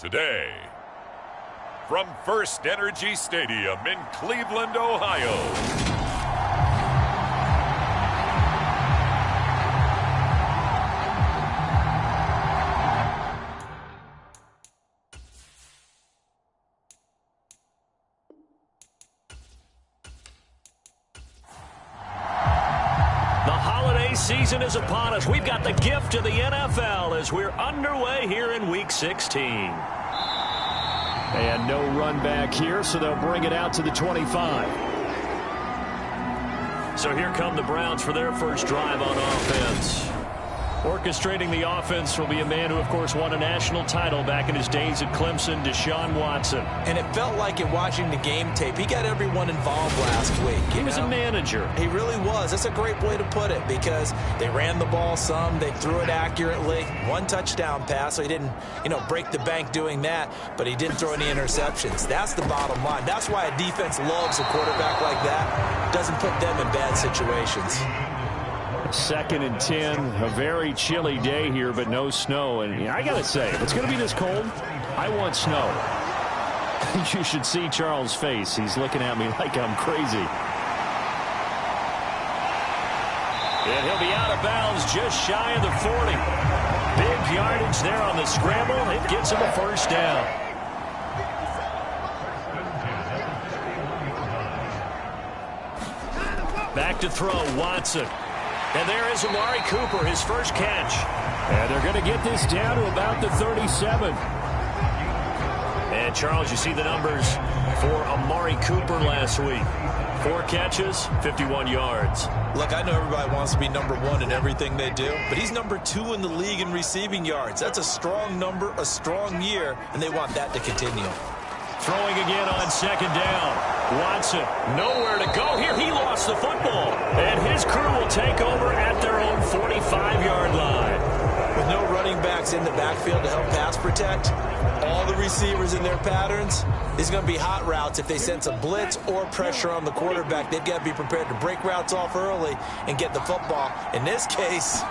today. From First Energy Stadium in Cleveland, Ohio. Season is upon us. We've got the gift of the NFL as we're underway here in Week 16. And no run back here, so they'll bring it out to the 25. So here come the Browns for their first drive on offense. Orchestrating the offense will be a man who, of course, won a national title back in his days at Clemson, Deshaun Watson. And it felt like it watching the game tape. He got everyone involved last week. He was a manager. He really was. That's a great way to put it because they ran the ball some. They threw it accurately. One touchdown pass, so he didn't, break the bank doing that, but he didn't throw any interceptions. That's the bottom line. That's why a defense loves a quarterback like that. Doesn't put them in bad situations. 2nd and 10, a very chilly day here, but no snow. And I got to say, if it's going to be this cold, I want snow. You should see Charles' face. He's looking at me like I'm crazy. And he'll be out of bounds just shy of the 40. Big yardage there on the scramble. It gets him a first down. Back to throw, Watson. And there is Amari Cooper, his first catch. And they're going to get this down to about the 37. And, Charles, you see the numbers for Amari Cooper last week. 4 catches, 51 yards. Look, I know everybody wants to be number 1 in everything they do, but he's number 2 in the league in receiving yards. That's a strong number, a strong year, and they want that to continue. Throwing again on 2nd down. Watson, nowhere to go here. He lost the football. And his crew will take over at their own 45-yard line. With no running backs in the backfield to help pass protect, all the receivers in their patterns, there's going to be hot routes if they sense a blitz or pressure on the quarterback. They've got to be prepared to break routes off early and get the football. In this case,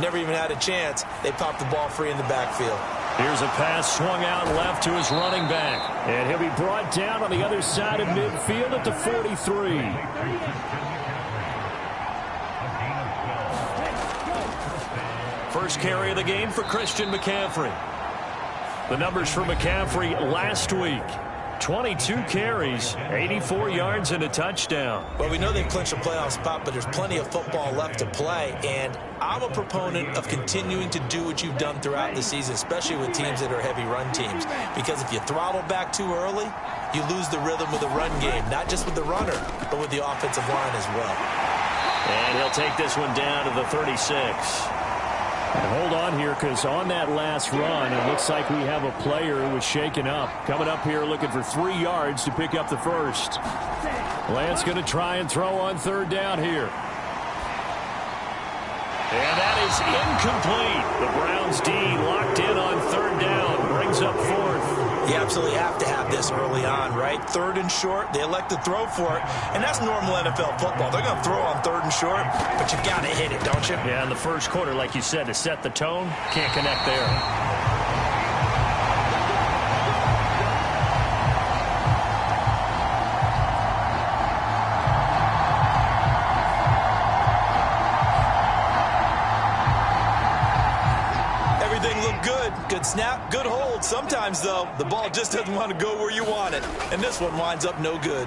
never even had a chance. They popped the ball free in the backfield. Here's a pass swung out left to his running back. And he'll be brought down on the other side of midfield at the 43. First carry of the game for Christian McCaffrey. The numbers for McCaffrey last week. 22 carries, 84 yards, and a touchdown. Well, we know they've clinched a playoff spot, but there's plenty of football left to play. And I'm a proponent of continuing to do what you've done throughout the season, especially with teams that are heavy run teams. Because if you throttle back too early, you lose the rhythm with the run game, not just with the runner, but with the offensive line as well. And he'll take this one down to the 36. And hold on here, because on that last run, it looks like we have a player who was shaken up. Coming up here looking for 3 yards to pick up the first. Lance going to try and throw on 3rd down here. And that is incomplete. The Browns D locked in on 3rd down. Brings up 4th. You absolutely have to have this early on, right? 3rd and short, they elect to throw for it. And that's normal NFL football. They're going to throw on 3rd and short, but you got to hit it, don't you? Yeah, in the first quarter, like you said, to set the tone, can't connect there. Good snap, good hold. Sometimes, though, the ball just doesn't want to go where you want it. And this one winds up no good.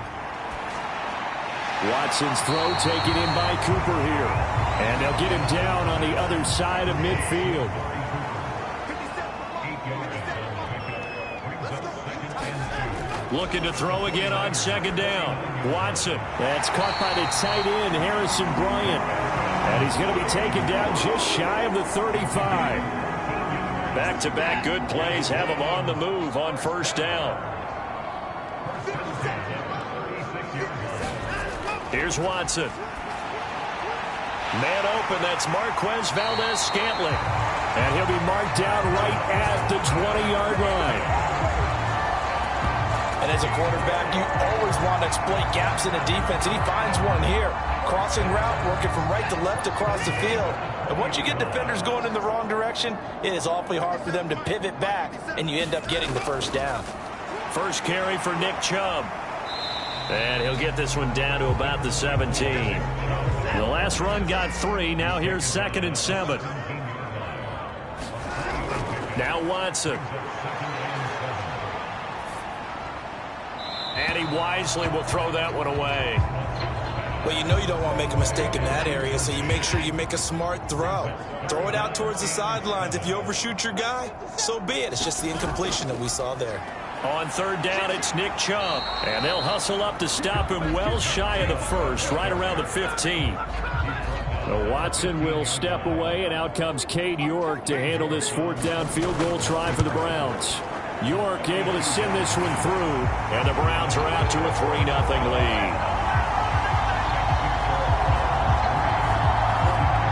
Watson's throw taken in by Cooper here. And they'll get him down on the other side of midfield. Looking to throw again on 2nd down. Watson. That's caught by the tight end, Harrison Bryant. And he's going to be taken down just shy of the 35. Back-to-back good plays have him on the move on 1st down. Here's Watson. Man open, that's Marquez Valdez-Scantling. And he'll be marked down right at the 20-yard line. And as a quarterback, you always want to exploit gaps in the defense, and he finds one here. Crossing route, working from right to left across the field. And once you get defenders going in the wrong direction, it is awfully hard for them to pivot back, and you end up getting the first down. First carry for Nick Chubb. And he'll get this one down to about the 17. The last run got 3. Now here's 2nd and 7. Now Watson. And he wisely will throw that one away. Well, you know you don't want to make a mistake in that area, so you make sure you make a smart throw. Throw it out towards the sidelines. If you overshoot your guy, so be it. It's just the incompletion that we saw there. On 3rd down, it's Nick Chubb. And they'll hustle up to stop him well shy of the first, right around the 15. So Watson will step away, and out comes Cade York to handle this 4th down field goal try for the Browns. York able to send this one through, and the Browns are out to a 3-0 lead.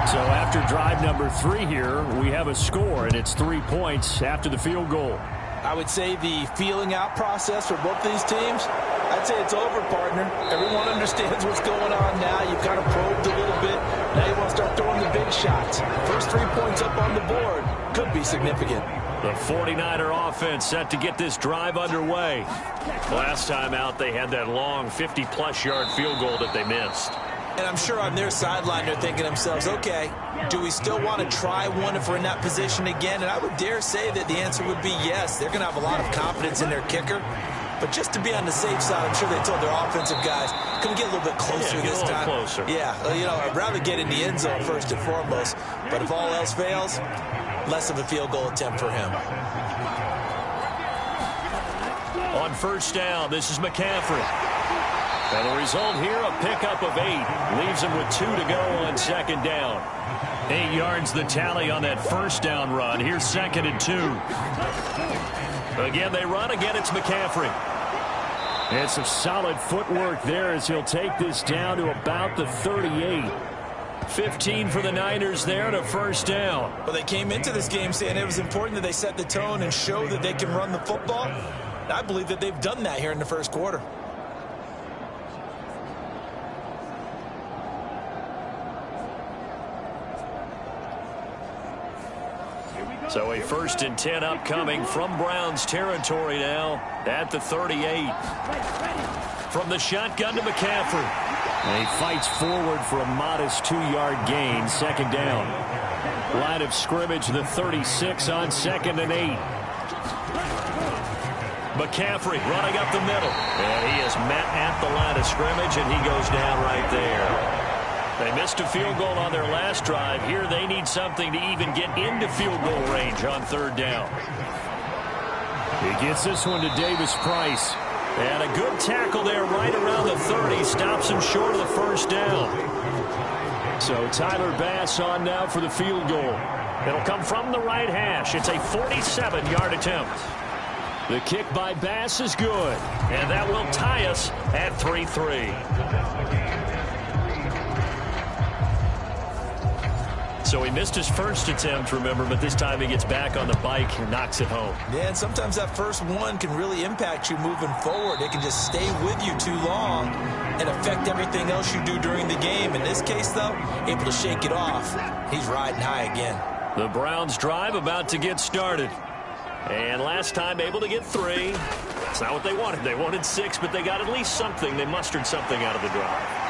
So after drive number 3 here, we have a score, and it's 3 points after the field goal. I would say the feeling out process for both these teams, I'd say it's over, partner. Everyone understands what's going on now. You've kind of probed a little bit. Now you want to start throwing the big shots. First 3 points up on the board could be significant. The 49er offense set to get this drive underway. Last time out, they had that long 50-plus yard field goal that they missed. And I'm sure on their sideline they're thinking to themselves, okay, do we still want to try one if we're in that position again? And I would dare say that the answer would be yes. They're going to have a lot of confidence in their kicker. But just to be on the safe side, I'm sure they told their offensive guys, can we get a little bit closer this time? Closer. Yeah, you know, I'd rather get in the end zone first and foremost. But if all else fails, less of a field goal attempt for him. On 1st down, this is McCaffrey. And the result here, a pickup of 8. Leaves him with 2 to go on 2nd down. 8 yards the tally on that 1st down run. Here's 2nd and 2. Again, they run. Again, it's McCaffrey. And some solid footwork there as he'll take this down to about the 38. 15 for the Niners there to 1st down. Well, they came into this game saying it was important that they set the tone and show that they can run the football. I believe that they've done that here in the 1st quarter. So a 1st and 10 upcoming from Browns territory now at the 38. From the shotgun to McCaffrey. And he fights forward for a modest 2-yard gain. 2nd down. Line of scrimmage, the 36 on 2nd and 8. McCaffrey running up the middle. And he is met at the line of scrimmage, and he goes down right there. They missed a field goal on their last drive. Here they need something to even get into field goal range on 3rd down. He gets this one to Davis Price. And a good tackle there right around the 30. Stops him short of the 1st down. So Tyler Bass on now for the field goal. It'll come from the right hash. It's a 47-yard attempt. The kick by Bass is good. And that will tie us at 3-3. So he missed his first attempt, remember, but this time he gets back on the bike and knocks it home. Yeah, and sometimes that first one can really impact you moving forward. It can just stay with you too long and affect everything else you do during the game. In this case, though, able to shake it off. He's riding high again. The Browns drive about to get started. And last time able to get 3. It's not what they wanted. They wanted 6, but they got at least something. They mustered something out of the drive.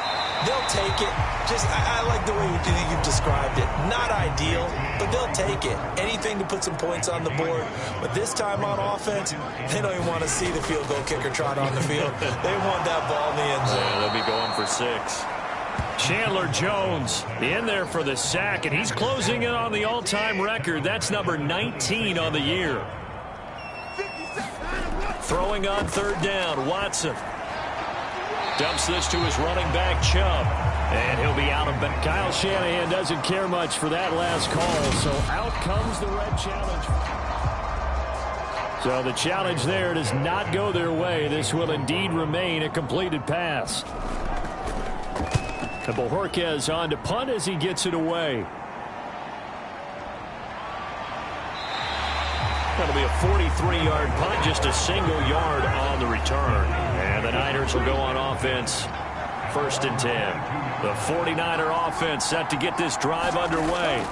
They'll take it. I like the way you've described it. Not ideal, but they'll take it. Anything to put some points on the board. But this time on offense, they don't even want to see the field goal kicker trot on the field. They want that ball in the end zone. Yeah, they'll be going for 6. Chandler Jones in there for the sack, and he's closing in on the all-time record. That's number 19 on the year. Throwing on 3rd down, Watson. Dumps this to his running back, Chubb. And he'll be out of bounds. Kyle Shanahan doesn't care much for that last call, so out comes the red challenge. So the challenge there does not go their way. This will indeed remain a completed pass. Bojorquez on to punt as he gets it away. That'll be a 43-yard punt, just a single yard on the return. And the Niners will go on offense first and 10. The 49er offense set to get this drive underway.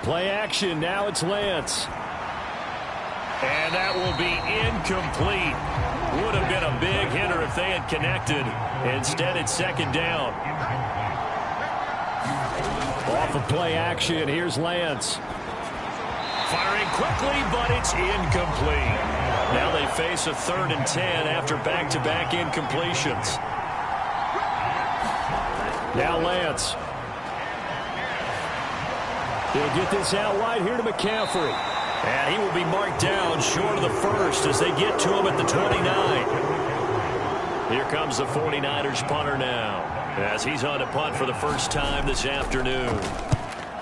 Play action. Now it's Lance. And that will be incomplete. Would have been a big hitter if they had connected. Instead, it's second down. Off of play action, here's Lance. Firing quickly, but it's incomplete. Now they face a 3rd and 10 after back-to-back incompletions. Now Lance. He'll get this out wide here to McCaffrey. And he will be marked down short of the first as they get to him at the 29. Here comes the 49ers punter now as he's on to punt for the first time this afternoon.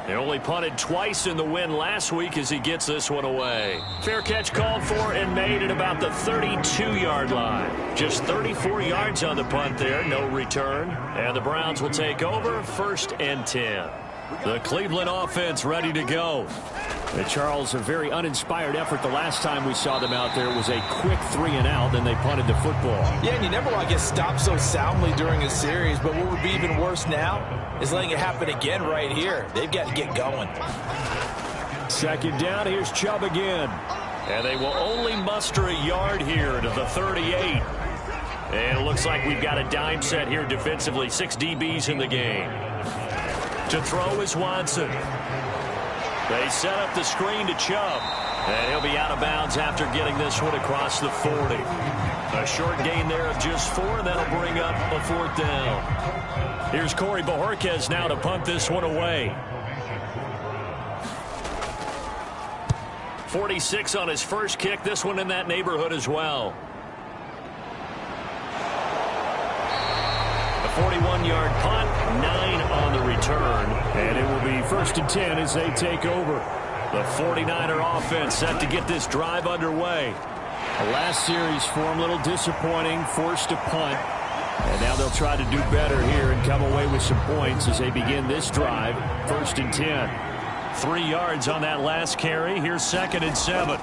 They only punted twice in the win last week as he gets this one away. Fair catch called for and made at about the 32-yard line. Just 34 yards on the punt there, no return. And the Browns will take over 1st and 10. The Cleveland offense ready to go. And Charles, a very uninspired effort. The last time we saw them out there was a quick 3-and-out, then they punted the football. Yeah, and you never want to get stopped so soundly during a series, but what would be even worse now is letting it happen again right here. They've got to get going. Second down, here's Chubb again. And they will only muster a yard here to the 38. And it looks like we've got a dime set here defensively. 6 DBs in the game. To throw is Watson. They set up the screen to Chubb. And he'll be out of bounds after getting this one across the 40. A short gain there of just 4, and that'll bring up a 4th down. Here's Corey Bojorquez now to punt this one away. 46 on his first kick. This one in that neighborhood as well. A 41-yard punt, 9 on the return. And it will be 1st and 10 as they take over. The 49er offense set to get this drive underway. The last series for him, a little disappointing, forced to punt. And now they'll try to do better here and come away with some points as they begin this drive. 1st and 10. 3 yards on that last carry. Here's 2nd and 7.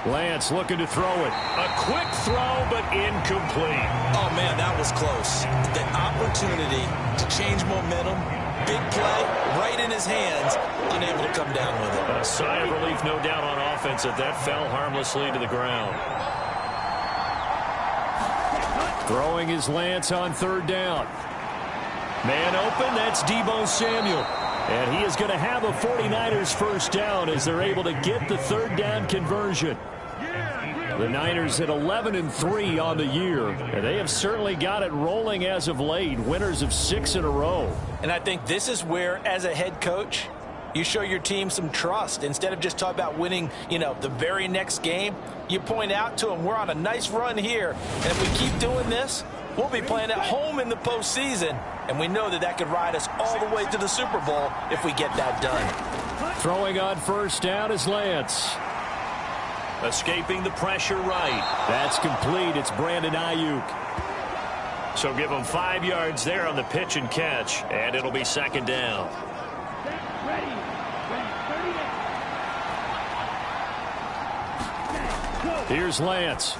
Lance looking to throw it. A quick throw, but incomplete. Oh, man, that was close. The opportunity to change momentum, big play, right in his hands, unable to come down with it. A sigh of relief, no doubt, on offense that fell harmlessly to the ground. Throwing is Lance on 3rd down. Man open, that's Deebo Samuel. And he is going to have a 49ers first down as they're able to get the 3rd down conversion. The Niners at 11-3 on the year, and they have certainly got it rolling as of late, winners of 6 in a row. And I think this is where, as a head coach, you show your team some trust. Instead of just talking about winning, the very next game, you point out to them, we're on a nice run here, and if we keep doing this, we'll be playing at home in the postseason, and we know that could ride us all the way to the Super Bowl if we get that done. Throwing on 1st down is Lance. Escaping the pressure right. That's complete. It's Brandon Ayuk. So give him 5 yards there on the pitch and catch, and it'll be 2nd down. Here's Lance.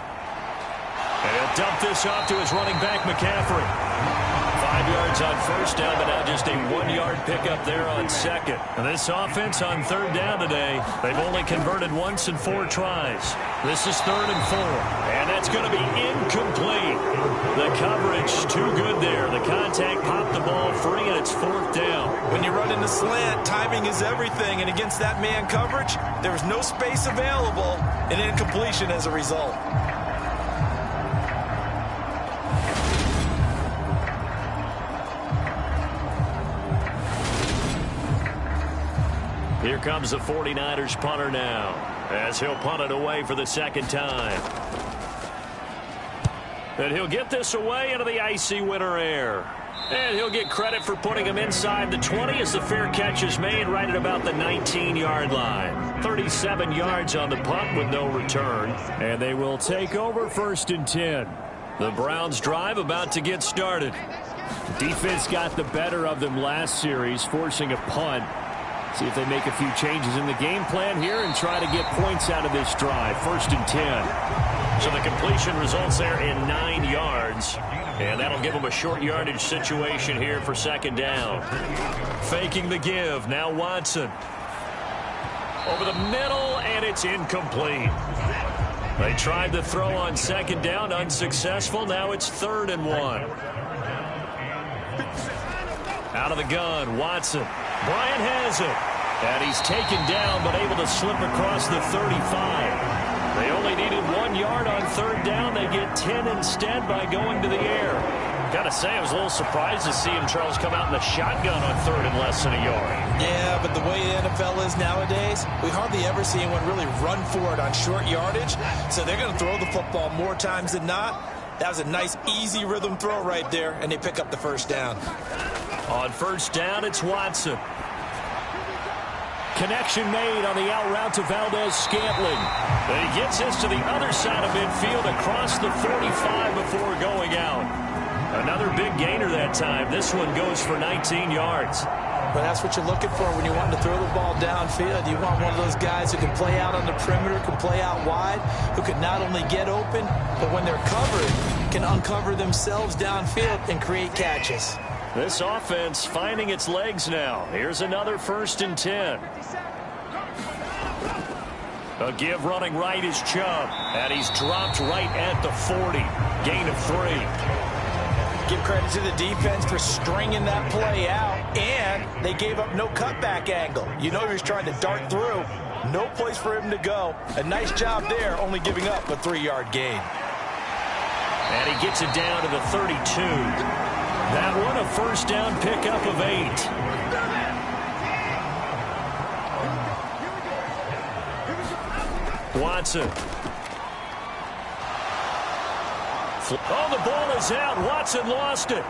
And he'll dump this off to his running back, McCaffrey. 5 yards on 1st down, but now just a 1-yard pickup there on 2nd. And this offense on 3rd down today, they've only converted once in 4 tries. This is 3rd and 4. And that's going to be incomplete. The coverage too good there. The contact popped the ball free, and it's 4th down. When you run in the slant, timing is everything. And against that man coverage, there's no space available, and incompletion as a result. Here comes the 49ers punter now, as he'll punt it away for the 2nd time. And he'll get this away into the icy winter air. And he'll get credit for putting him inside the 20 as the fair catch is made right at about the 19-yard line. 37 yards on the punt with no return. And they will take over 1st and 10. The Browns drive about to get started. Defense got the better of them last series, forcing a punt. See if they make a few changes in the game plan here and try to get points out of this drive. 1st and 10. So the completion results there in 9 yards. And that'll give them a short yardage situation here for second down. Faking the give. Now Watson. Over the middle, and it's incomplete. They tried to throw on second down, unsuccessful. Now it's 3rd and 1. Out of the gun, Watson. Bryant has it. And he's taken down, but able to slip across the 35. They only needed 1 yard on 3rd down. They get 10 instead by going to the air. Gotta say, I was a little surprised to see him, Charles, come out in the shotgun on 3rd and less than a yard. Yeah, but the way the NFL is nowadays, we hardly ever see anyone really run for it on short yardage. So they're going to throw the football more times than not. That was a nice, easy rhythm throw right there, and they pick up the 1st down. On 1st down, it's Watson. Connection made on the out route to Valdez-Scantling. He gets this to the other side of midfield across the 45 before going out. Another big gainer that time. This one goes for 19 yards. But that's what you're looking for when you want to throw the ball downfield. You want one of those guys who can play out on the perimeter, can play out wide, who can not only get open, but when they're covered, can uncover themselves downfield and create catches. This offense finding its legs now. Here's another 1st and 10. A give running right is Chubb. And he's dropped right at the 40. Gain of 3. Give credit to the defense for stringing that play out. And they gave up no cutback angle. You know he was trying to dart through. No place for him to go. A nice job there, only giving up a 3-yard gain. And he gets it down to the 32. That one a 1st down pickup of 8. Watson. Oh, the ball is out. Watson lost it.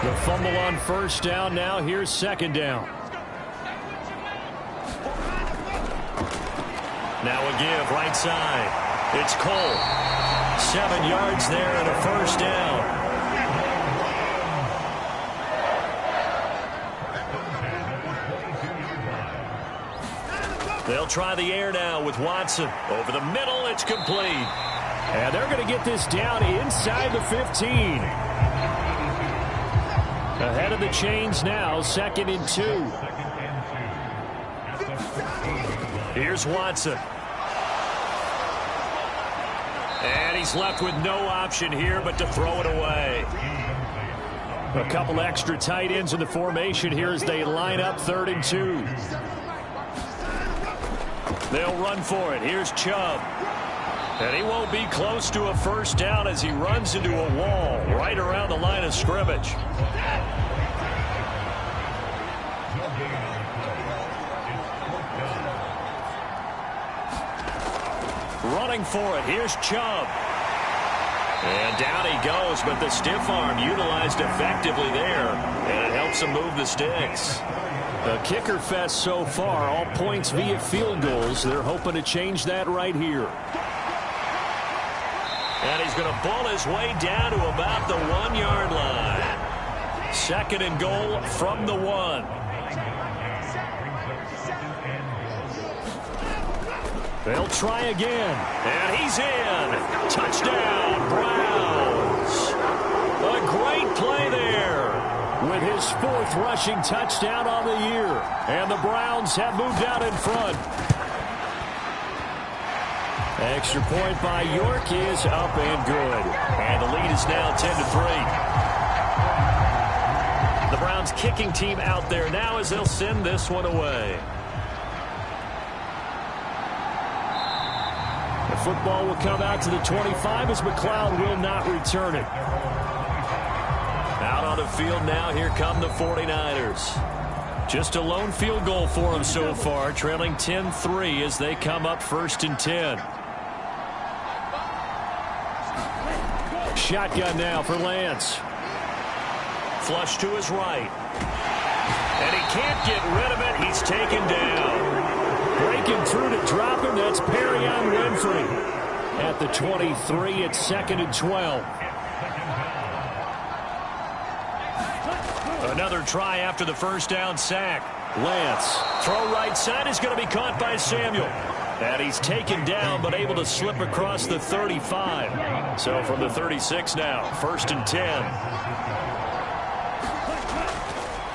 The fumble on 1st down. Now here's 2nd down. Now a give right side. It's Cole. 7 yards there and a 1st down. They'll try the air now with Watson. Over the middle, it's complete. And they're going to get this down inside the 15. Ahead of the chains now, 2nd and 2. Here's Watson. And he's left with no option here but to throw it away. A couple extra tight ends in the formation here as they line up 3rd and 2. They'll run for it. Here's Chubb. And he won't be close to a 1st down as he runs into a wall right around the line of scrimmage. Running for it. Here's Chubb. And down he goes, but the stiff arm utilized effectively there. And it helps him move the sticks. A kicker fest so far, all points via field goals. They're hoping to change that right here. And he's going to bull his way down to about the 1-yard line. 2nd and goal from the 1. They'll try again. And he's in. Touchdown, Browns. A great play there. With his 4th rushing touchdown on the year. And the Browns have moved out in front. Extra point by York is up and good. And the lead is now 10-3. The Browns kicking team out there now as they'll send this one away. The football will come out to the 25 as McLeod will not return it. Out on the field now, here come the 49ers. Just a lone field goal for them so far, trailing 10-3 as they come up 1st and 10. Shotgun now for Lance. Flush to his right. And he can't get rid of it. He's taken down. Breaking through to drop him. That's Perrion Winfrey. At the 23, it's 2nd and 12. Another try after the 1st down sack. Lance, throw right side is going to be caught by Samuel. And he's taken down, but able to slip across the 35. So from the 36 now, 1st and 10.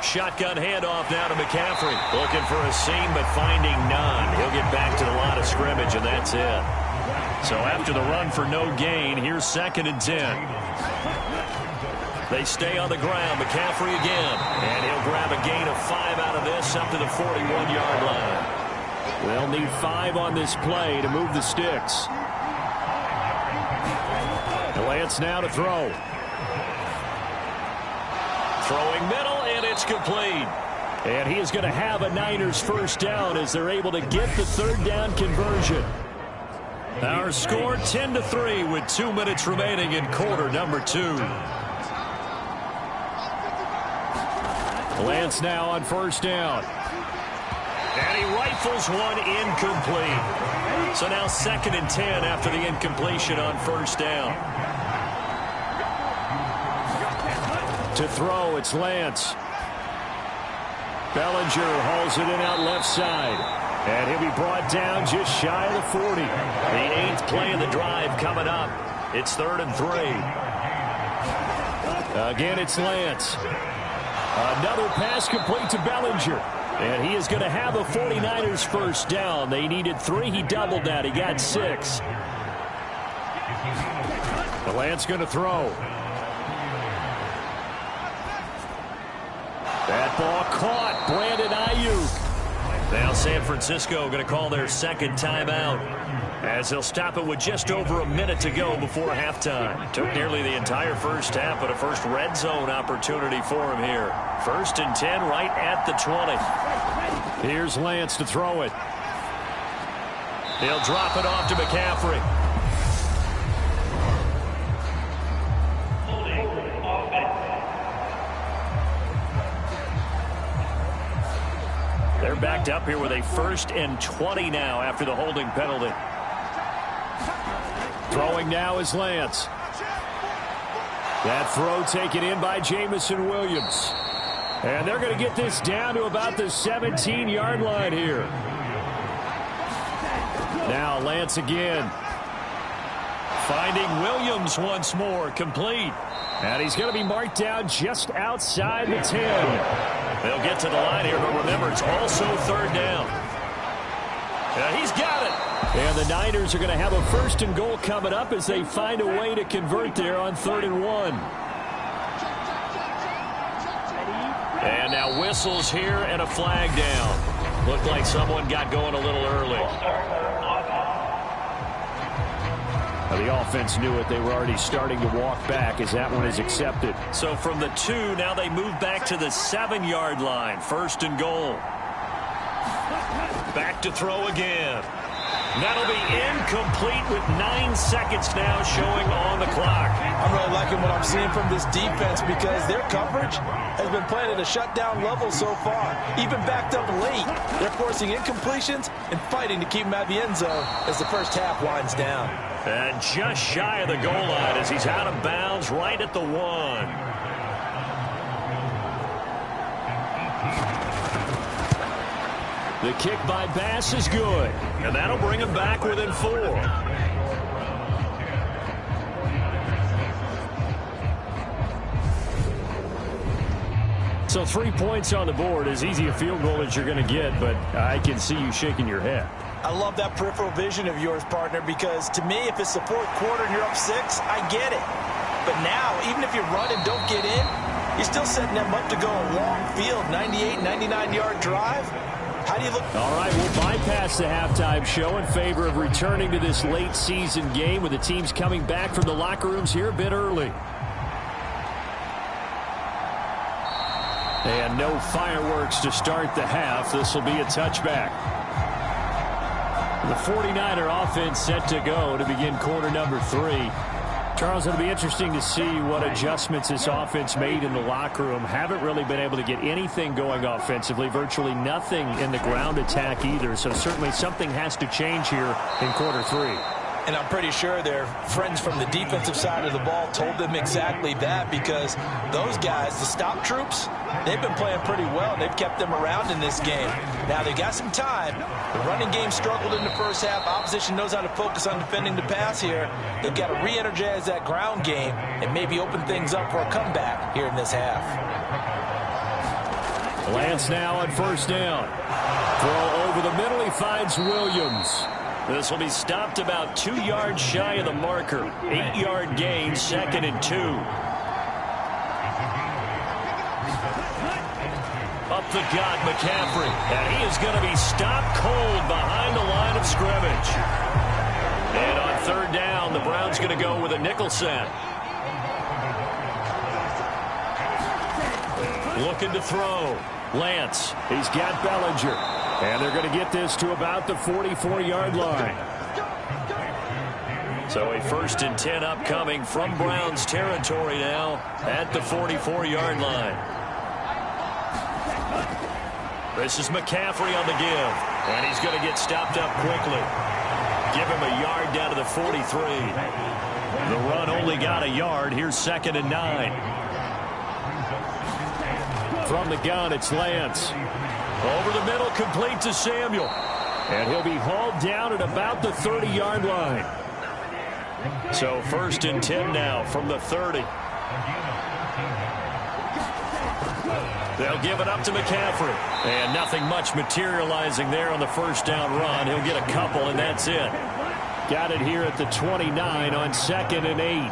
Shotgun handoff now to McCaffrey. Looking for a seam, but finding none. He'll get back to the line of scrimmage, and that's it. So after the run for no gain, here's 2nd and 10. They stay on the ground. McCaffrey again. And he'll grab a gain of 5 out of this up to the 41-yard line. They'll need 5 on this play to move the sticks. Lance now to throw. Throwing middle, and it's complete. And he is going to have a Niners first down as they're able to get the 3rd down conversion. Our score 10-3 with 2 minutes remaining in quarter number 2. Lance now on 1st down. And he rifles one incomplete. So now 2nd and 10 after the incompletion on 1st down. To throw, it's Lance. Bellinger hauls it in out left side. And he'll be brought down just shy of the 40. The 8th play of the drive coming up. It's 3rd and 3. Again, it's Lance. Another pass complete to Bellinger. And he is going to have a 49ers first down. They needed 3. He doubled that. He got 6. Lance going to throw. That ball caught. Brandon Ayuk. Now San Francisco going to call their 2nd timeout as they'll stop it with just over a minute to go before halftime. Took nearly the entire first half, but a first red zone opportunity for him here. 1st and 10 right at the 20. Here's Lance to throw it. He'll drop it off to McCaffrey. They're backed up here with a 1st and 20 now after the holding penalty. Throwing now is Lance. That throw taken in by Jamison Williams. And they're going to get this down to about the 17-yard line here. Now Lance again. Finding Williams once more, complete. And he's going to be marked down just outside the 10. They'll get to the line here, but remember, it's also 3rd down. Yeah, he's got it. And the Niners are going to have a 1st and goal coming up as they find a way to convert there on 3rd and 1. And now whistles here and a flag down. Looked like someone got going a little early. The offense knew it. They were already starting to walk back as that one is accepted. So from the 2, now they move back to the 7-yard line. 1st and goal. Back to throw again. That'll be incomplete with 9 seconds now showing on the clock. I'm really liking what I'm seeing from this defense because their coverage has been playing at a shutdown level so far. Even backed up late, they're forcing incompletions and fighting to keep them at the end zone as the first half winds down. And just shy of the goal line as he's out of bounds right at the 1. The kick by Bass is good. And that'll bring him back within 4. So 3 points on the board, as easy a field goal as you're going to get, but I can see you shaking your head. I love that peripheral vision of yours, partner, because to me, if it's the 4th quarter and you're up 6, I get it. But now, even if you run and don't get in, you're still setting them up to go a long field, 98, 99-yard drive. How do you look? All right, we'll bypass the halftime show in favor of returning to this late season game with the teams coming back from the locker rooms here a bit early. And no fireworks to start the half. This will be a touchback. The 49er offense set to go to begin quarter number 3. Charles, it'll be interesting to see what adjustments this offense made in the locker room. Haven't really been able to get anything going offensively. Virtually nothing in the ground attack either. So certainly something has to change here in quarter 3. And I'm pretty sure their friends from the defensive side of the ball told them exactly that, because those guys, the stop troops, they've been playing pretty well, and they've kept them around in this game. Now, they got some time. The running game struggled in the first half. Opposition knows how to focus on defending the pass here. They've got to re-energize that ground game and maybe open things up for a comeback here in this half. Lance now on first down. Throw over the middle. He finds Williams. This will be stopped about 2 yards shy of the marker. 8-yard gain, 2nd and 2. Up the gut, McCaffrey. And he is going to be stopped cold behind the line of scrimmage. And on third down, the Browns going to go with a nickel set. Looking to throw. Lance. He's got Bellinger. And they're going to get this to about the 44-yard line. So a 1st and 10 upcoming from Browns territory now at the 44-yard line. This is McCaffrey on the give. And he's going to get stopped up quickly. Give him a yard down to the 43. The run only got a yard. Here's 2nd and 9. From the gun, it's Lance. Over the middle, complete to Samuel. And he'll be hauled down at about the 30-yard line. So 1st and 10 now from the 30. They'll give it up to McCaffrey. And nothing much materializing there on the first down run. He'll get a couple, and that's it. Got it here at the 29 on 2nd and 8.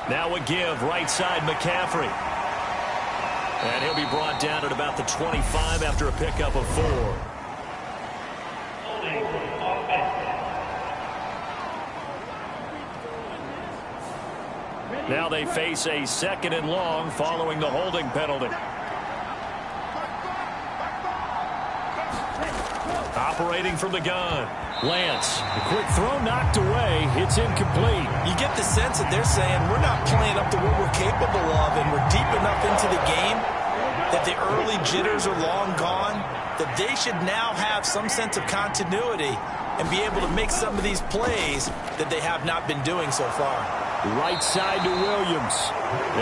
Now a give, right side, McCaffrey. And he'll be brought down at about the 25 after a pickup of 4. Now they face a 2nd and long following the holding penalty. Operating from the gun. Lance. The quick throw knocked away. It's incomplete. You get the sense that they're saying we're not playing up to what we're capable of, and we're deep enough into the game that the early jitters are long gone, that they should now have some sense of continuity and be able to make some of these plays that they have not been doing so far. Right side to Williams.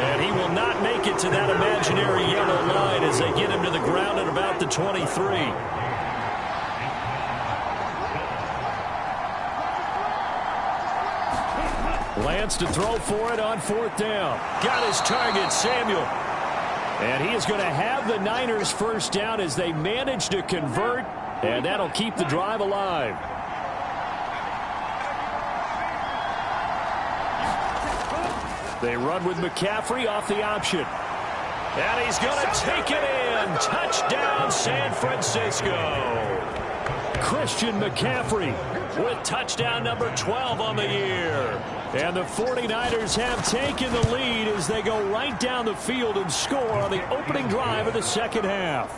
And he will not make it to that imaginary yellow line as they get him to the ground at about the 23. Lance to throw for it on 4th down. Got his target, Samuel. And he is going to have the Niners first down as they manage to convert, and that'll keep the drive alive. They run with McCaffrey off the option. And he's going to take it in. Touchdown, San Francisco. Christian McCaffrey with touchdown number 12 on the year. And the 49ers have taken the lead as they go right down the field and score on the opening drive of the second half.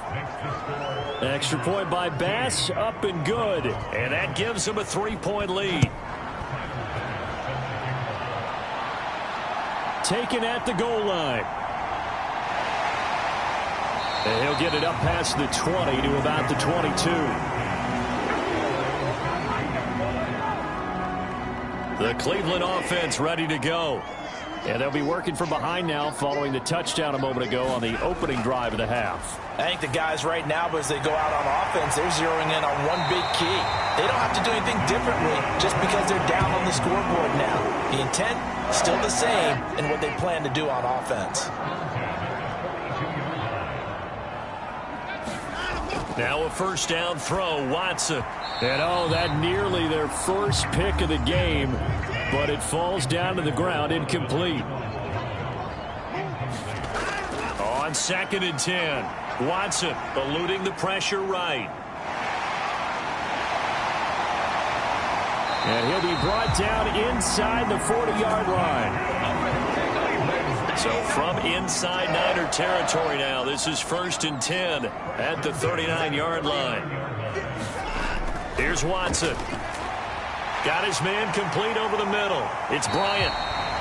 Extra point by Bass, up and good. And that gives them a 3-point lead. Taken at the goal line. And he'll get it up past the 20 to about the 22. The Cleveland offense ready to go. And they'll be working from behind now following the touchdown a moment ago on the opening drive of the half. I think the guys right now, as they go out on offense, they're zeroing in on one big key. They don't have to do anything differently just because they're down on the scoreboard now. The intent, still the same in what they plan to do on offense. Now a first down throw, Watson. And oh, that nearly their first pick of the game, but it falls down to the ground incomplete. On 2nd and 10, Watson eluding the pressure right. And he'll be brought down inside the 40-yard line. So from inside Niner territory now, this is 1st and 10 at the 39-yard line. Here's Watson. Got his man complete over the middle. It's Bryant.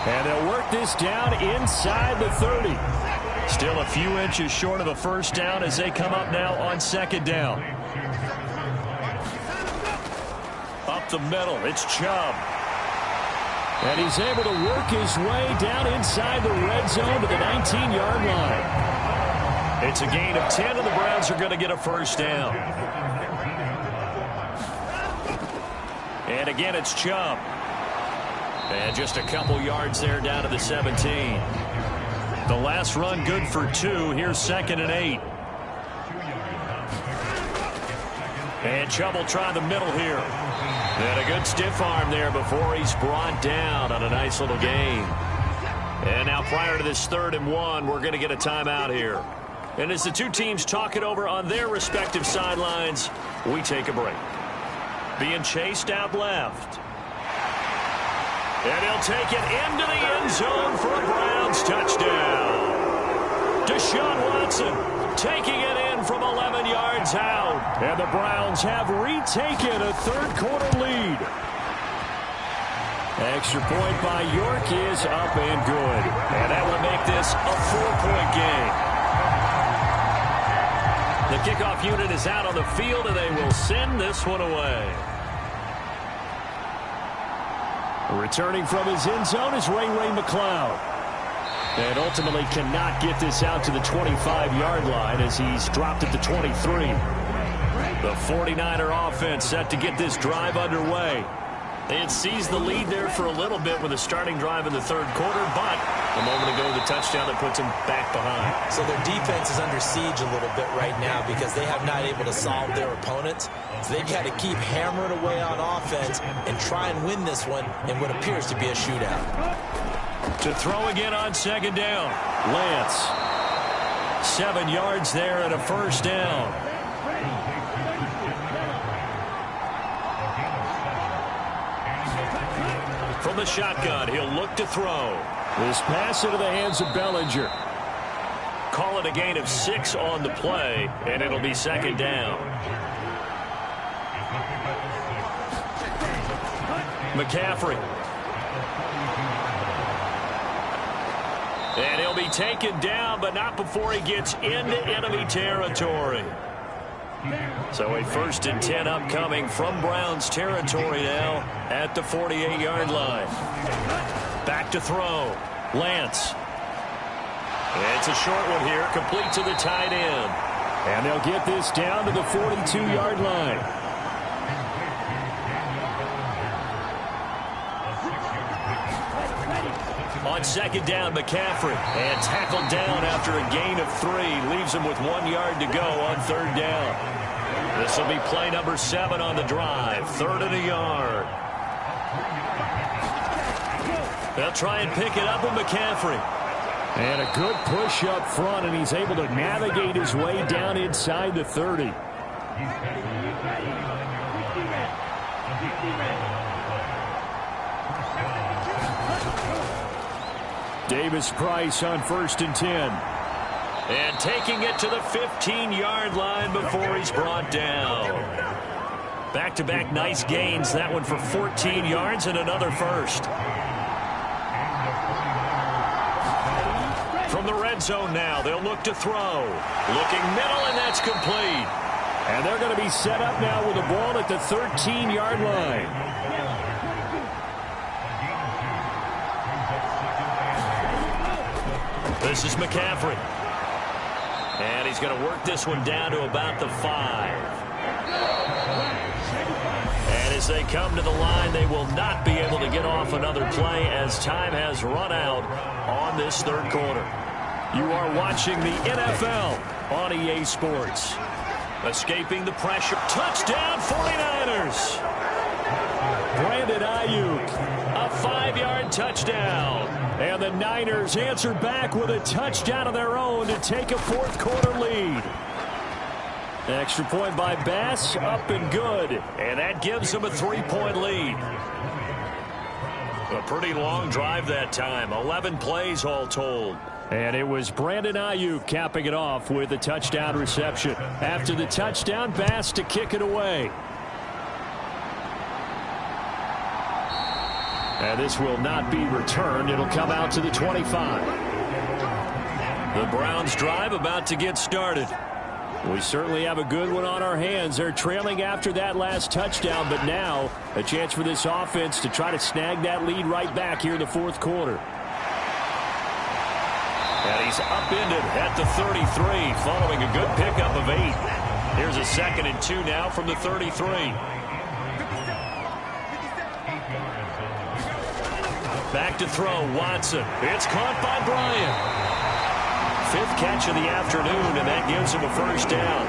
And they'll work this down inside the 30. Still a few inches short of a first down as they come up now on 2nd down. Up the middle, it's Chubb. And he's able to work his way down inside the red zone to the 19-yard line. It's a gain of 10, and the Browns are going to get a first down. And again, it's Chubb. And just a couple yards there down to the 17. The last run good for 2. Here's 2nd and 8. And Chubb will try the middle here. And a good stiff arm there before he's brought down on a nice little gain. And now prior to this 3rd and 1, we're going to get a timeout here. And as the two teams talk it over on their respective sidelines, we take a break. Being chased out left. And he'll take it into the end zone for a Browns touchdown. Deshaun Watson taking it in from 11 yards out. And the Browns have retaken a third-quarter lead. Extra point by York is up and good. And that will make this a 4-point game. The kickoff unit is out on the field, and they will send this one away. Returning from his end zone is Ray McCloud. And ultimately cannot get this out to the 25-yard line as he's dropped at the 23. The 49er offense set to get this drive underway. They had seized the lead there for a little bit with a starting drive in the 3rd quarter, but a moment ago the touchdown that puts them back behind. So their defense is under siege a little bit right now because they have not able to solve their opponents. So they've got to keep hammering away on offense and try and win this one in what appears to be a shootout. To throw again on 2nd down. Lance. 7 yards there and a first down. From the shotgun, he'll look to throw. This pass into the hands of Bellinger. Call it a gain of 6 on the play, and it'll be 2nd down. McCaffrey. And he'll be taken down, but not before he gets into enemy territory. So a 1st and 10 upcoming from Browns territory now at the 48-yard line. Back to throw. Lance. It's a short one here, complete to the tight end. And they'll get this down to the 42-yard line. On 2nd down, McCaffrey. And tackled down after a gain of 3. Leaves him with 1 yard to go on 3rd down. This will be play number 7 on the drive. 3rd and a yard. They'll try and pick it up with McCaffrey. And a good push up front, and he's able to navigate his way down inside the 30. Davis-Price on 1st and 10. And taking it to the 15-yard line before he's brought down. Back-to-back nice gains. That one for 14 yards and another first. From the red zone now, they'll look to throw. Looking middle, and that's complete. And they're going to be set up now with the ball at the 13-yard line. This is McCaffrey. And he's going to work this one down to about the 5. And as they come to the line, they will not be able to get off another play as time has run out on this 3rd quarter. You are watching the NFL on EA Sports. Escaping the pressure. Touchdown 49ers. Brandon Ayuk, a 5-yard touchdown. And the Niners answer back with a touchdown of their own to take a 4th quarter lead. Extra point by Bass, up and good. And that gives them a 3-point lead. A pretty long drive that time. 11 plays all told. And it was Brandon Ayuk capping it off with a touchdown reception. After the touchdown, Bass to kick it away. And this will not be returned. It'll come out to the 25. The Browns drive about to get started. We certainly have a good one on our hands. They're trailing after that last touchdown, but now a chance for this offense to try to snag that lead right back here in the fourth quarter. And he's upended at the 33, following a good pickup of 8. Here's a 2nd and 2 now from the 33. Back to throw, Watson. It's caught by Bryant. 5th catch of the afternoon, and that gives him a first down.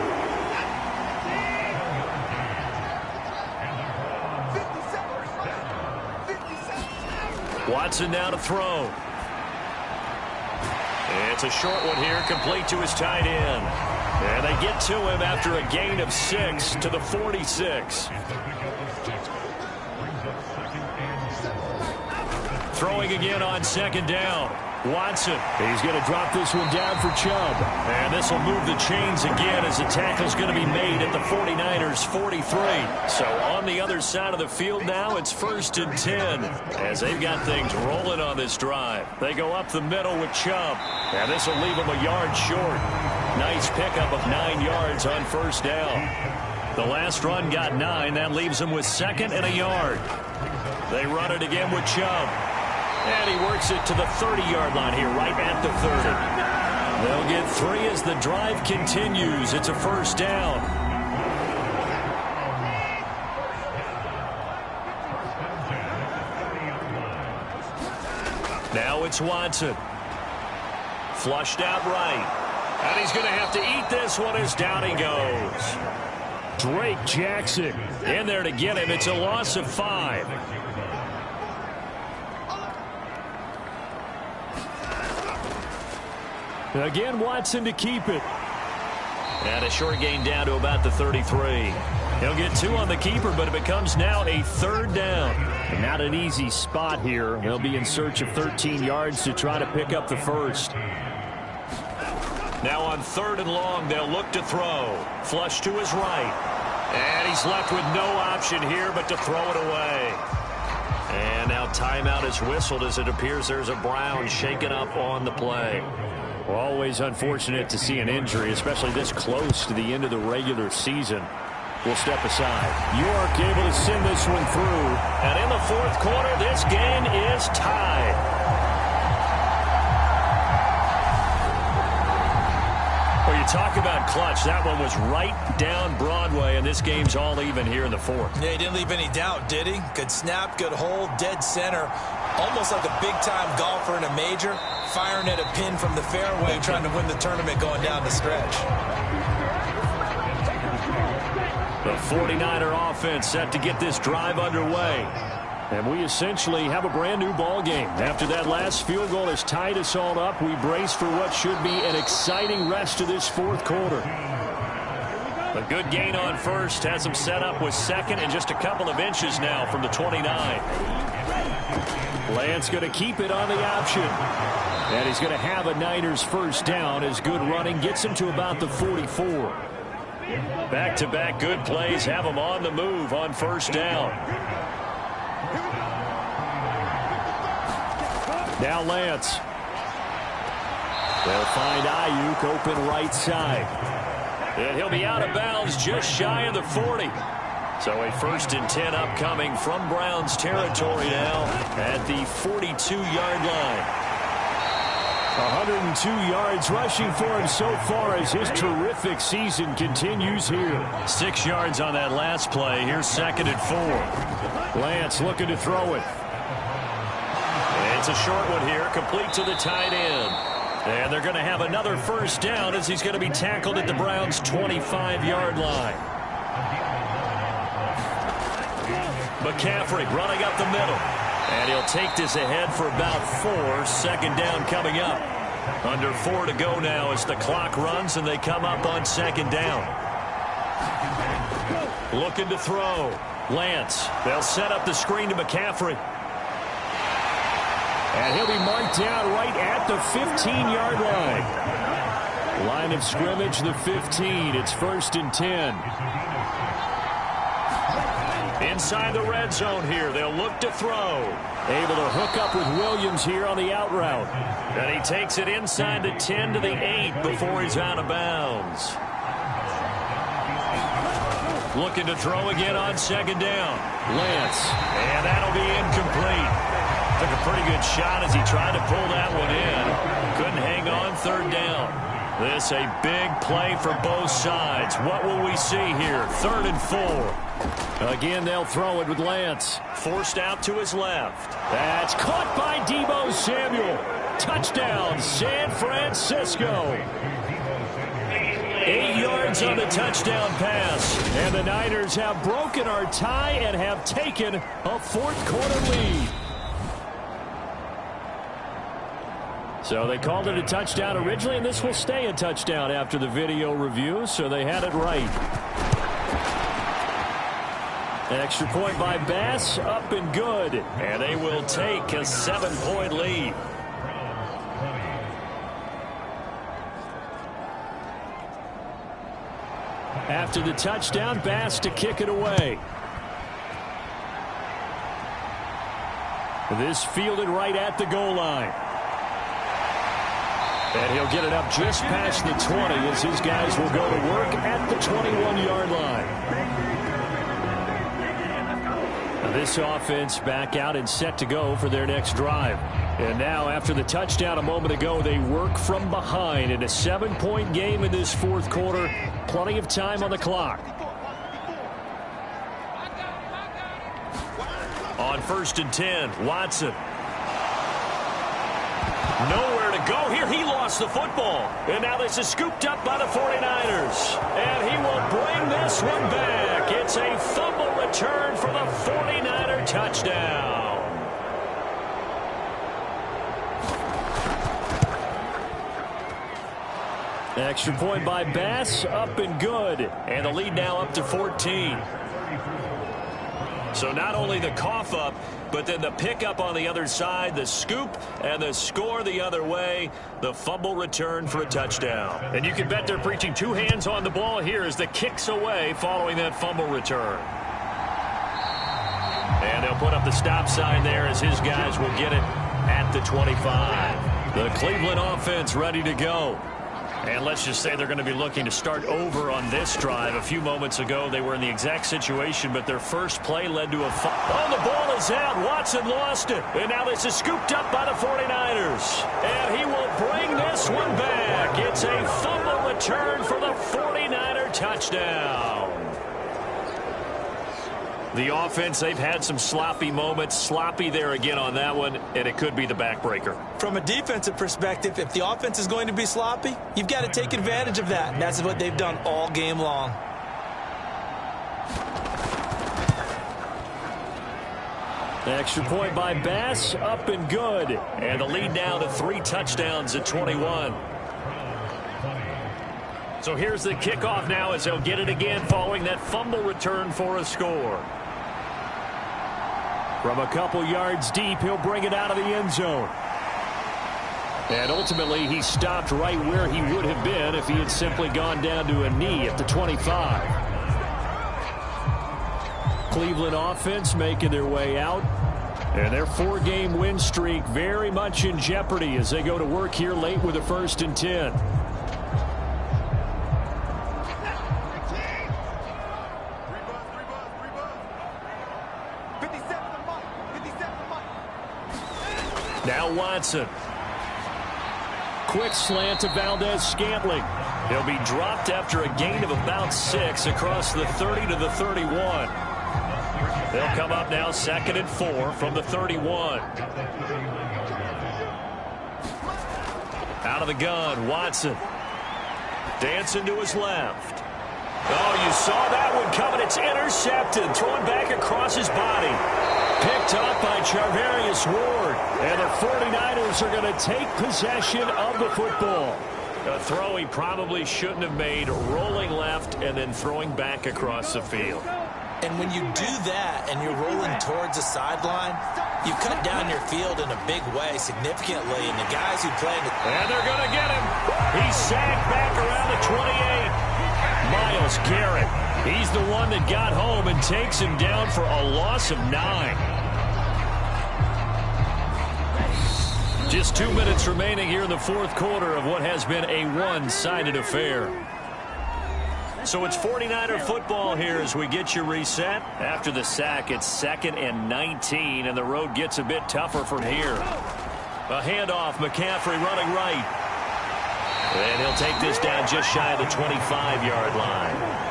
Watson now to throw. It's a short one here, complete to his tight end. And they get to him after a gain of 6 to the 46. Throwing again on 2nd down. Watson. He's going to drop this one down for Chubb. And this will move the chains again as the tackle's going to be made at the 49ers' 43. So on the other side of the field now, it's 1st and 10 as they've got things rolling on this drive. They go up the middle with Chubb. And this will leave them a yard short. Nice pickup of 9 yards on 1st down. The last run got 9. That leaves them with 2nd and a yard. They run it again with Chubb. And he works it to the 30-yard line here, right at the 30. They'll get 3 as the drive continues. It's a first down. Now it's Watson. Flushed out right. And he's going to have to eat this one as down he goes. Drake Jackson in there to get him. It's a loss of 5. Again, Watson to keep it. And a short gain down to about the 33. He'll get 2 on the keeper, but it becomes now a 3rd down. And not an easy spot here. They'll be in search of 13 yards to try to pick up the first. Now on 3rd and long, they'll look to throw. Flush to his right. And he's left with no option here but to throw it away. And now timeout is whistled as it appears there's a Brown shaken up on the play. Always unfortunate to see an injury, especially this close to the end of the regular season. We'll step aside. York able to send this one through. And in the fourth quarter, this game is tied. Well, you talk about clutch. That one was right down Broadway, and this game's all even here in the fourth. Yeah, he didn't leave any doubt, did he? Good snap, good hold, dead center. Almost like a big-time golfer in a major, firing at a pin from the fairway, trying to win the tournament going down the stretch. The 49er offense set to get this drive underway. And we essentially have a brand new ball game. After that last field goal has tied us all up, we brace for what should be an exciting rest of this fourth quarter. A good gain on first has him set up with 2nd and just a couple of inches now from the 29. Lance going to keep it on the option. And he's going to have a Niners first down as good running gets him to about the 44. Back-to-back good plays have him on the move on first down. Now Lance. They'll find Ayuk open right side. And he'll be out of bounds just shy of the 40. So a 1st and 10 upcoming from Browns territory now at the 42-yard line. 102 yards rushing for him so far as his terrific season continues here. 6 yards on that last play. Here's 2nd and 4. Lance looking to throw it. It's a short one here, complete to the tight end. And they're going to have another first down as he's going to be tackled at the Browns' 25-yard line. McCaffrey running up the middle. And he'll take this ahead for about 4. 2nd down coming up. Under 4 to go now as the clock runs and they come up on 2nd down. Looking to throw. Lance. They'll set up the screen to McCaffrey. And he'll be marked down right at the 15-yard line. Line of scrimmage, the 15. It's 1st and 10. Inside the red zone here. They'll look to throw. Able to hook up with Williams here on the out route. And he takes it inside the 10 to the 8 before he's out of bounds. looking to throw again on second down. Lance. And that'll be incomplete. Took a pretty good shot as he tried to pull that one in. Couldn't hang on third down. This a big play for both sides. What will we see here? 3rd and 4. Again, they'll throw it with Lance. Forced out to his left. That's caught by Deebo Samuel. Touchdown, San Francisco. 8 yards on the touchdown pass. And the Niners have broken our tie and have taken a fourth-quarter lead. So they called it a touchdown originally, and this will stay a touchdown after the video review, so they had it right. An extra point by Bass, up and good. And they will take a 7-point lead. After the touchdown, Bass to kick it away. This fielded right at the goal line. And he'll get it up just past the 20 as his guys will go to work at the 21-yard line. This offense back out and set to go for their next drive. And now after the touchdown a moment ago, they work from behind in a 7-point game in this fourth quarter. Plenty of time on the clock. On 1st and 10, Watson. Nowhere to go here. He lost the football. And now this is scooped up by the 49ers. And he will bring this one back. It's a fumble return for the 49er touchdown. Extra point by Bass, up and good. And the lead now up to 14. So not only the cough up, but then the pickup on the other side, the scoop, and the score the other way. The fumble return for a touchdown. And you can bet they're preaching 2 hands on the ball here as the kicks away following that fumble return. And they'll put up the stop sign there as his guys will get it at the 25. The Cleveland offense ready to go. And let's just say they're going to be looking to start over on this drive. A few moments ago, they were in the exact situation, but their first play led to a oh, the ball is out. Watson lost it. And now this is scooped up by the 49ers. And he will bring this one back. It's a fumble return for the 49er touchdown. The offense, they've had some sloppy moments. Sloppy there again on that one, and it could be the backbreaker. From a defensive perspective, if the offense is going to be sloppy, you've got to take advantage of that. And that's what they've done all game long. Extra point by Bass, up and good. And the lead now to 3 touchdowns at 21. So here's the kickoff now as they'll get it again following that fumble return for a score. From a couple yards deep, he'll bring it out of the end zone. And ultimately, he stopped right where he would have been if he had simply gone down to a knee at the 25. Cleveland offense making their way out. And their 4-game win streak very much in jeopardy as they go to work here late with a 1st and 10. Now Watson. Quick slant to Valdez-Scantling. He'll be dropped after a gain of about 6 across the 30 to the 31. They'll come up now 2nd and 4 from the 31. Out of the gun, Watson. Dancing to his left. Oh, you saw that one coming. It's intercepted. Thrown back across his body. Picked up by Charvarius Ward. And the 49ers are going to take possession of the football. A throw he probably shouldn't have made, rolling left and then throwing back across the field. And when you do that and you're rolling towards the sideline, you cut down your field in a big way significantly. And the guys who played it. And they're going to get him. He's sagged back around the 28. Myles Garrett. He's the one that got home and takes him down for a loss of 9. Just 2 minutes remaining here in the fourth quarter of what has been a one-sided affair. So it's 49er football here as we get you reset. After the sack, it's 2nd and 19, and the road gets a bit tougher from here. A handoff, McCaffrey running right. And he'll take this down just shy of the 25-yard line.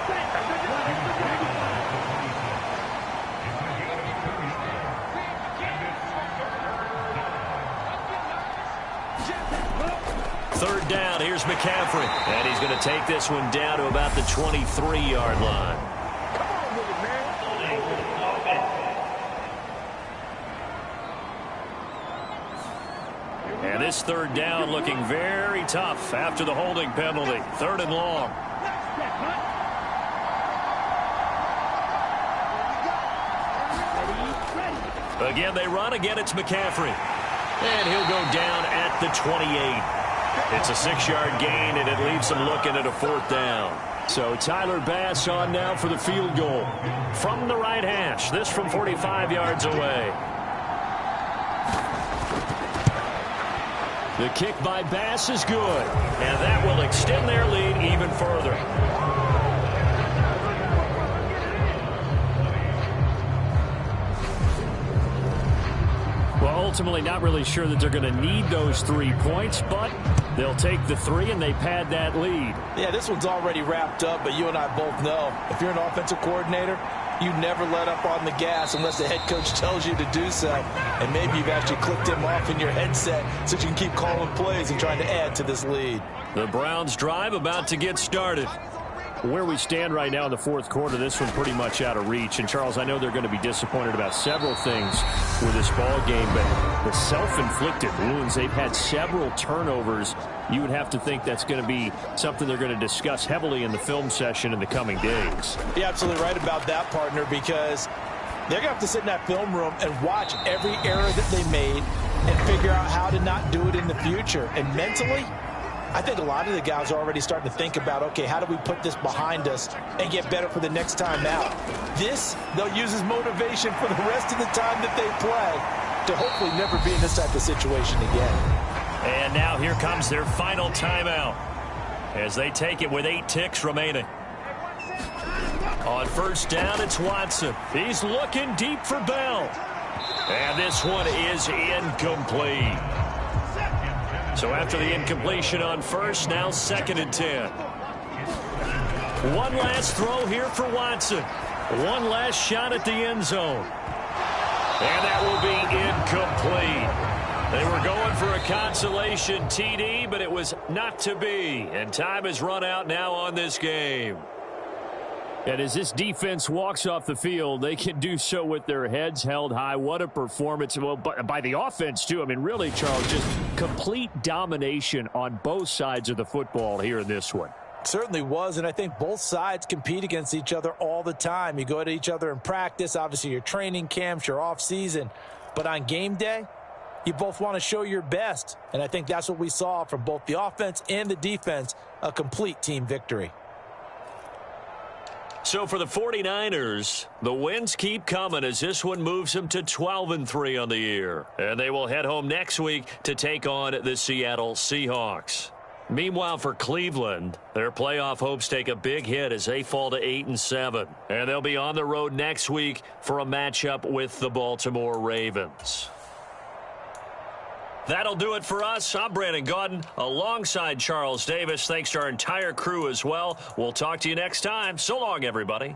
Third down, here's McCaffrey. And he's going to take this one down to about the 23-yard line. And this third down looking very tough after the holding penalty. 3rd and long. Again, they run. Again, it's McCaffrey. And he'll go down at the 28. It's a 6-yard gain, and it leaves them looking at a 4th down. So Tyler Bass on now for the field goal. From the right hash, this from 45 yards away. The kick by Bass is good, and that will extend their lead even further. Well, ultimately not really sure that they're going to need those 3 points, but they'll take the 3 and they pad that lead. Yeah, this one's already wrapped up, but you and I both know if you're an offensive coordinator, you never let up on the gas unless the head coach tells you to do so. And maybe you've actually clicked him off in your headset so you can keep calling plays and trying to add to this lead. The Browns drive about to get started. Where we stand right now in the 4th quarter, this one pretty much out of reach. And, Charles, I know they're going to be disappointed about several things with this ball game, but the self-inflicted wounds, they've had several turnovers. You would have to think that's going to be something they're going to discuss heavily in the film session in the coming days. You're absolutely right about that, partner, because they're going to have to sit in that film room and watch every error that they made and figure out how to not do it in the future. And mentally, I think a lot of the guys are already starting to think about, okay, how do we put this behind us and get better for the next time out? This, they'll use as motivation for the rest of the time that they play to hopefully never be in this type of situation again. And now here comes their final timeout as they take it with 8 ticks remaining. On 1st down, it's Watson. He's looking deep for Bell. And this one is incomplete. So after the incompletion on 1st, now 2nd and 10. One last throw here for Watson. One last shot at the end zone. And that will be incomplete. They were going for a consolation TD, but it was not to be. And time has run out now on this game. And as this defense walks off the field, they can do so with their heads held high. What a performance. Well, by the offense, too. I mean, really, Charles, just complete domination on both sides of the football here in this one. Certainly was, and I think both sides compete against each other all the time. You go at each other in practice. Obviously, your training camps, your off-season. But on game day, you both want to show your best. And I think that's what we saw from both the offense and the defense, a complete team victory. So for the 49ers, the wins keep coming as this one moves them to 12-3 on the year. And they will head home next week to take on the Seattle Seahawks. Meanwhile, for Cleveland, their playoff hopes take a big hit as they fall to 8-7. And they'll be on the road next week for a matchup with the Baltimore Ravens. That'll do it for us. I'm Brandon Gaudin alongside Charles Davis. Thanks to our entire crew as well. We'll talk to you next time. So long, everybody.